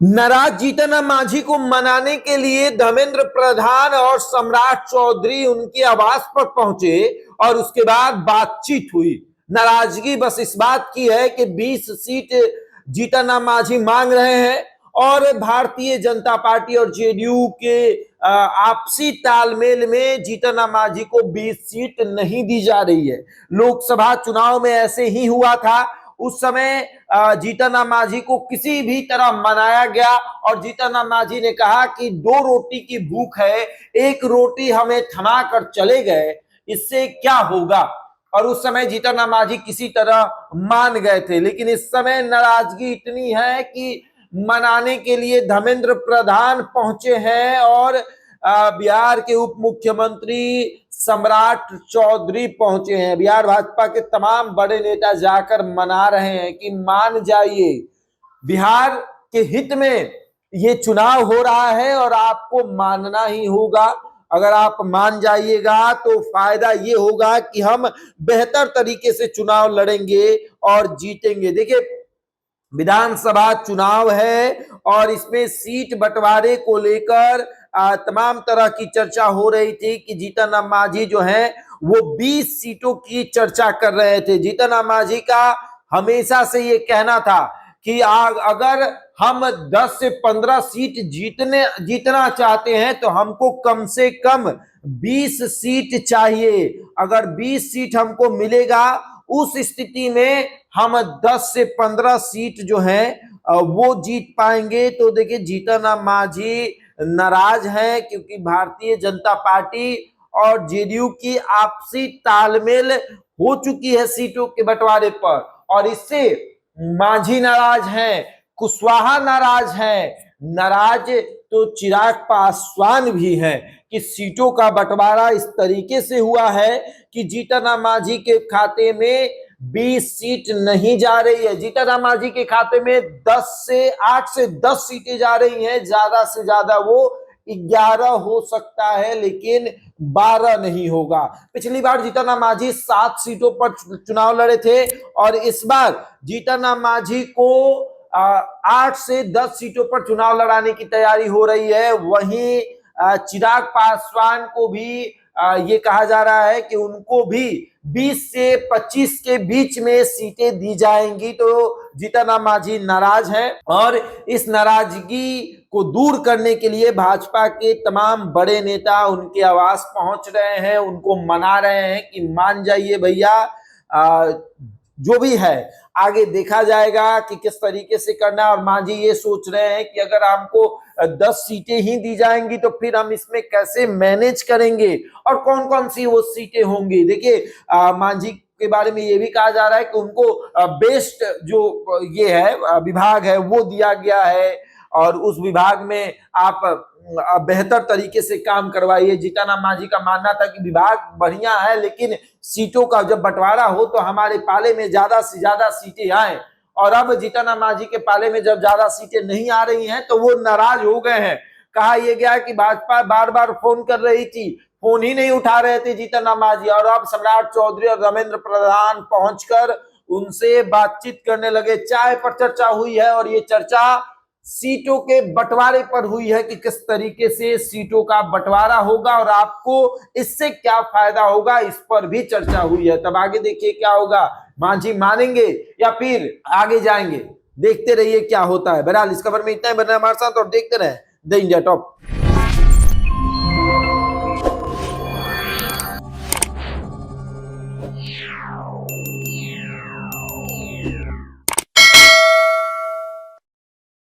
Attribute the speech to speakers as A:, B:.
A: नाराज जीतन राम मांझी को मनाने के लिए धर्मेंद्र प्रधान और सम्राट चौधरी उनके आवास पर पहुंचे और उसके बाद बातचीत हुई। नाराजगी बस इस बात की है कि 20 सीट जीतन राम मांझी मांग रहे हैं और भारतीय जनता पार्टी और जेडीयू के आपसी तालमेल में जीतन राम मांझी को 20 सीट नहीं दी जा रही है। लोकसभा चुनाव में ऐसे ही हुआ था। उस समय जीतन राम मांझी को किसी भी तरह मनाया गया और जीतन राम मांझी ने कहा कि 2 रोटी की भूख है, 1 रोटी हमें थमा कर चले गए, इससे क्या होगा। और उस समय जीतन राम मांझी किसी तरह मान गए थे। लेकिन इस समय नाराजगी इतनी है कि मनाने के लिए धर्मेंद्र प्रधान पहुंचे हैं और बिहार के उप मुख्यमंत्री सम्राट चौधरी पहुंचे हैं। बिहार भाजपा के तमाम बड़े नेता जाकर मना रहे हैं कि मान जाइए, बिहार के हित में ये चुनाव हो रहा है और आपको मानना ही होगा। अगर आप मान जाइएगा तो फायदा ये होगा कि हम बेहतर तरीके से चुनाव लड़ेंगे और जीतेंगे। देखिए, विधानसभा चुनाव है और इसमें सीट बंटवारे को लेकर तमाम तरह की चर्चा हो रही थी कि जीतन राम मांझी जो है वो 20 सीटों की चर्चा कर रहे थे। जीतन राम मांझी का हमेशा से ये कहना था कि अगर हम 10 से 15 सीट जीतना चाहते हैं तो हमको कम से कम 20 सीट चाहिए। अगर 20 सीट हमको मिलेगा, उस स्थिति में हम 10 से 15 सीट जो है वो जीत पाएंगे। तो देखिए, जीतन राम मांझी नाराज हैं क्योंकि भारतीय जनता पार्टी और जेडीयू की आपसी तालमेल हो चुकी है सीटों के बंटवारे पर, और इससे मांझी नाराज हैं, कुशवाहा नाराज हैं, नाराज तो चिराग पासवान भी हैं कि सीटों का बंटवारा इस तरीके से हुआ है कि जीतन राम मांझी के खाते में 20 सीट नहीं जा रही है। जीतन राम मांझी के खाते में 8 से 10 सीटें जा रही हैं, ज्यादा से ज्यादा वो 11 हो सकता है, लेकिन 12 नहीं होगा। पिछली बार जीतन राम मांझी 7 सीटों पर चुनाव लड़े थे और इस बार जीतन राम मांझी को 8 से 10 सीटों पर चुनाव लड़ाने की तैयारी हो रही है। वहीं चिराग पासवान को भी ये कहा जा रहा है कि उनको भी 20 से 25 के बीच में सीटें दी जाएंगी। तो जीतन राम मांझी नाराज हैं और इस नाराजगी को दूर करने के लिए भाजपा के तमाम बड़े नेता उनके आवास पहुंच रहे हैं, उनको मना रहे हैं कि मान जाइए भैया, जो भी है आगे देखा जाएगा कि किस तरीके से करना है। और मांझी ये सोच रहे हैं कि अगर हमको 10 सीटें ही दी जाएंगी तो फिर हम इसमें कैसे मैनेज करेंगे और कौन कौन सी वो सीटें होंगी। देखिए, मांझी के बारे में ये भी कहा जा रहा है कि उनको बेस्ट जो ये है विभाग है वो दिया गया है और उस विभाग में आप बेहतर तरीके से काम करवाइए। जीतन राम मांझी का मानना था कि विभाग बढ़िया है, लेकिन सीटों का जब बंटवारा हो तो हमारे पाले में ज्यादा से ज्यादा सीटें आए। और अब जीतन राम मांझी के पाले में जब ज्यादा सीटें नहीं आ रही हैं तो वो नाराज हो गए हैं। कहा यह गया कि भाजपा बार बार फोन कर रही थी, फोन ही नहीं उठा रहे थे जीतन राम मांझी, और अब सम्राट चौधरी और धर्मेंद्र प्रधान पहुंचकर उनसे बातचीत करने लगे। चाय पर चर्चा हुई है और ये चर्चा सीटों के बंटवारे पर हुई है कि किस तरीके से सीटों का बंटवारा होगा और आपको इससे क्या फायदा होगा, इस पर भी चर्चा हुई है। तब आगे देखिए क्या होगा, मांझी मानेंगे या फिर आगे जाएंगे, देखते रहिए क्या होता है। बहरहाल इस खबर में इतना ही। बने हमारे साथ और देखते रहे द इंडिया टॉप।